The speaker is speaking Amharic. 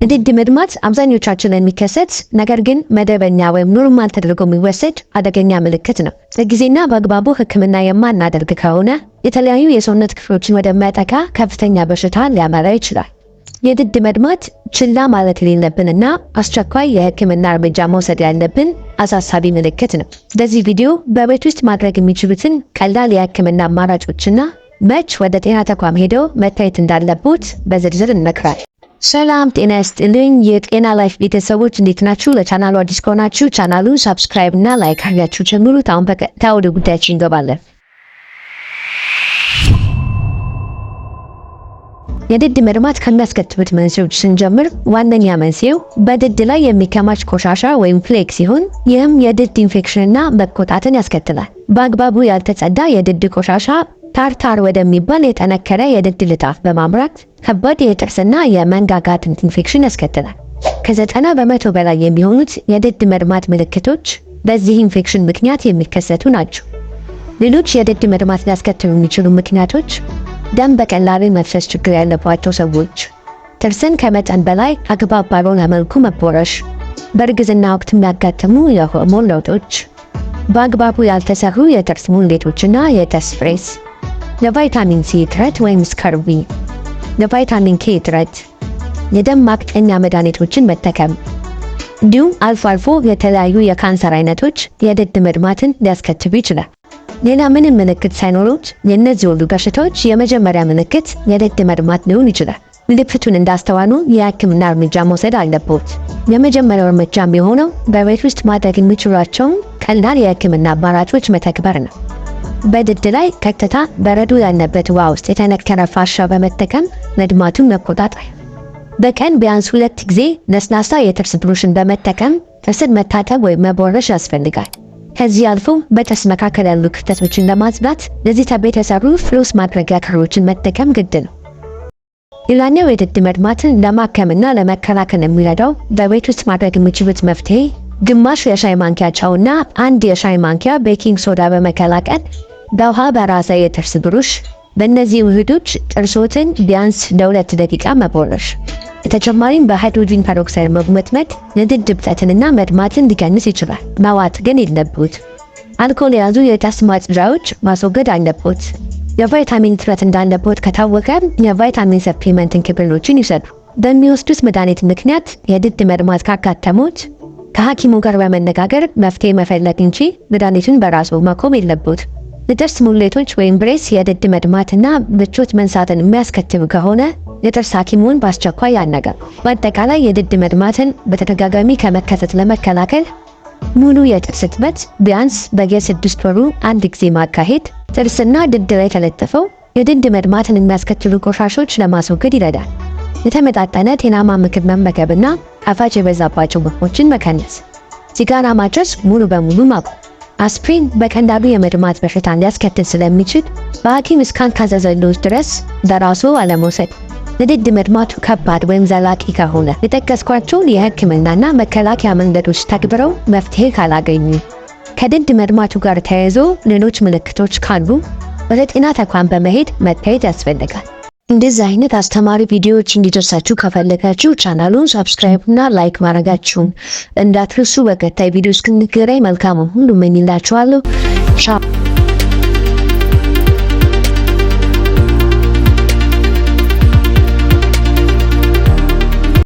የድድ መድማት አብዛኞቻችን የሚከሰት ነገር ግን መደበኛ ወይም ኖርማል ተደርጎ የሚወሰድ አደገኛ ምልክት ነው። በጊዜና በአግባቡ ሕክምና የማናደርግ ከሆነ የተለያዩ የሰውነት ክፍሎችን ወደሚያጠቃ ከፍተኛ በሽታ ሊያመራ ይችላል። የድድ መድማት ችላ ማለት የሌለብንና አስቸኳይ የሕክምና እርምጃ መውሰድ ያለብን አሳሳቢ ምልክት ነው። በዚህ ቪዲዮ በቤት ውስጥ ማድረግ የሚችሉትን ቀላል የሕክምና አማራጮችና መች ወደ ጤና ተቋም ሄደው መታየት እንዳለቦት በዝርዝር እንመክራለን። ሰላም ጤና ይስጥልኝ የጤና ላይፍ ቤተሰቦች እንዴት ናችሁ? ለቻናሉ አዲስ ከሆናችሁ ቻናሉን ሰብስክራይብ እና ላይክ አድርጋችሁ ጀምሩት። አሁን በቀጥታ ወደ ጉዳያችን እንገባለን። የድድ መድማት ከሚያስከትሉት መንስኤዎች ስንጀምር ዋነኛ መንስኤው በድድ ላይ የሚከማች ቆሻሻ ወይም ፍሌክ ሲሆን ይህም የድድ ኢንፌክሽንና መቆጣትን ያስከትላል። በአግባቡ ያልተጸዳ የድድ ቆሻሻ ታርታር ወደሚባል የጠነከረ የድድ ልጣፍ በማምራት ከባድ የጥርስና የመንጋጋ አጥንት ኢንፌክሽን ያስከትላል። ከ90 በመቶ በላይ የሚሆኑት የድድ መድማት ምልክቶች በዚህ ኢንፌክሽን ምክንያት የሚከሰቱ ናቸው። ሌሎች የድድ መድማት ሊያስከትሉ የሚችሉ ምክንያቶች ደም በቀላሉ መፍሰስ ችግር ያለባቸው ሰዎች፣ ጥርስን ከመጠን በላይ አግባብ ባልሆነ መልኩ መቦረሽ፣ በእርግዝና ወቅት የሚያጋጥሙ የሆርሞን ለውጦች፣ በአግባቡ ያልተሰሩ የጥርስ ሙሌቶችና የጥርስ ፍሬስ፣ የቫይታሚን ሲ እጥረት ወይም ስካርቢ፣ የቫይታሚን ኬ እጥረት፣ የደም ማቅጠኛ መድኃኒቶችን መጠቀም እንዲሁም አልፎ አልፎ የተለያዩ የካንሰር አይነቶች የድድ መድማትን ሊያስከትሉ ይችላል። ሌላ ምንም ምልክት ሳይኖሩት የእነዚህ ሁሉ በሽታዎች የመጀመሪያ ምልክት የድድ መድማት ሊሆን ይችላል። ምልክቱን እንዳስተዋሉ የሕክምና እርምጃ መውሰድ አለበት። የመጀመሪያው እርምጃ የሚሆነው በቤት ውስጥ ማድረግ የሚችሏቸውን ቀላል የሕክምና አማራጮች መተግበር ነው። በድድ ላይ ቀጥታ በረዶ ያለበት ውሃ ውስጥ የተነከረ ፋሻ በመጠቀም መድማቱን መቆጣጠር። በቀን ቢያንስ 2 ጊዜ ለስላሳ የጥርስ ብሩሽን በመጠቀም ጥርስን መታጠብ ወይም መቦረሽ ያስፈልጋል። ከዚህ አልፎ በጥርስ መካከል ያሉ ክፍተቶችን ለማጽዳት ለዚህ ተብሎ የተሰሩ ፍሎስ ማድረጊያ ክሮችን መጠቀም ግድ ነው። ሌላኛው የድድ መድማትን ለማከምና ለመከላከል የሚረዳው በቤት ውስጥ ማድረግ የሚችሉት መፍትሄ ግማሽ የሻይ ማንኪያ ጨውና 1 የሻይ ማንኪያ ቤኪንግ ሶዳ በመቀላቀል በውሃ በራሰ የጥርስ ብሩሽ በእነዚህ ውህዶች ጥርሶትን ቢያንስ ለ2 ደቂቃ መቦረሽ። በተጨማሪም በሃይድሮጂን ፐሮክሳይድ መጉመጥመጥ የድድ እብጠትንና መድማትን ሊቀንስ ይችላል። መዋጥ ግን የለብዎት። አልኮል የያዙ የጥርስ ማጽጃዎች ማስወገድ አለብዎት። የቫይታሚን እጥረት እንዳለብዎት ከታወቀ የቫይታሚን ሰፕሊመንት እንክብሎችን ይውሰዱ። በሚወስዱት መድኃኒት ምክንያት የድድ መድማት ካጋጠሙት ከሐኪሙ ጋር በመነጋገር መፍትሄ መፈለግ እንጂ መድኃኒቱን በራሱ ማቆም የለብዎት። የጥርስ ሙሌቶች ወይም ብሬስ የድድ መድማትና ምቾት መንሳትን የሚያስከትሉ ከሆነ የጥርስ ሐኪሙን በአስቸኳይ ያናግሩ። በአጠቃላይ የድድ መድማትን በተደጋጋሚ ከመከሰት ለመከላከል ሙሉ የጥርስ እጥበት ቢያንስ በየ6 ወሩ 1 ጊዜ ማካሄድ ጥርስና ድድ ላይ ተለጥፈው የድድ መድማትን የሚያስከትሉ ቆሻሾች ለማስወገድ ይረዳል። የተመጣጠነ ጤናማ ምግብ መመገብና ጣፋጭ የበዛባቸው ምግቦችን መቀነስ። ሲጋራ ማጨስ ሙሉ በሙሉ ማቆም። አስፕሪን በቀላሉ የመድማት በሽታን ሊያስከትል ስለሚችል በሐኪም እስካልታዘዘልዎት ድረስ በራሱ አለመውሰድ። የድድ መድማቱ ከባድ ወይም ዘላቂ ከሆነ የጠቀስኳቸውን የሕክምናና መከላከያ መንገዶች ተግብረው መፍትሄ ካላገኙ፣ ከድድ መድማቱ ጋር ተያይዞ ሌሎች ምልክቶች ካሉ ወደ ጤና ተቋም በመሄድ መታየት ያስፈልጋል። እንደዚህ አይነት አስተማሪ ቪዲዮዎች እንዲደርሳችሁ ከፈለጋችሁ ቻናሉን ሰብስክራይብ እና ላይክ ማድረጋችሁን እንዳትረሱ። በቀጣይ ቪዲዮ እስክንገናኝ መልካም ሁሉ እመኝላችኋለሁ። ቻው።